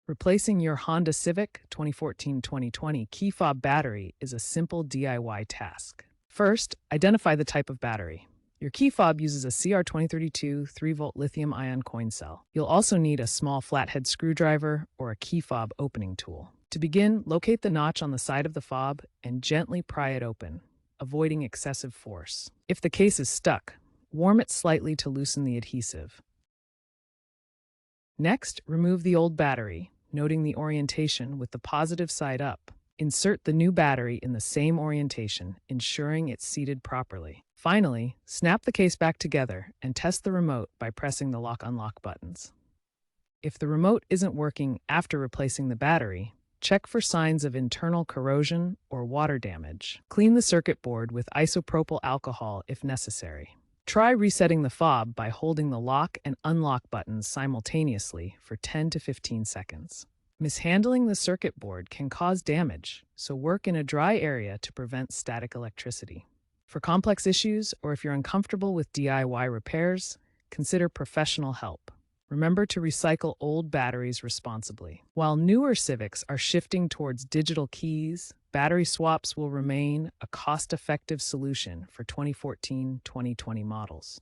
Replacing your Honda Civic 2014-2020 key fob battery is a simple DIY task. First, identify the type of battery. Your key fob uses a CR2032 3-volt lithium-ion coin cell. You'll also need a small flathead screwdriver or a key fob opening tool. To begin, locate the notch on the side of the fob and gently pry it open, avoiding excessive force. If the case is stuck, warm it slightly to loosen the adhesive. Next, remove the old battery, noting the orientation with the positive side up. Insert the new battery in the same orientation, ensuring it's seated properly. Finally, snap the case back together and test the remote by pressing the lock-unlock buttons. If the remote isn't working after replacing the battery, check for signs of internal corrosion or water damage. Clean the circuit board with isopropyl alcohol if necessary. Try resetting the fob by holding the lock and unlock buttons simultaneously for 10 to 15 seconds. Mishandling the circuit board can cause damage, so work in a dry area to prevent static electricity. For complex issues, or if you're uncomfortable with DIY repairs, consider professional help. Remember to recycle old batteries responsibly. While newer Civics are shifting towards digital keys, battery swaps will remain a cost-effective solution for 2014-2020 models.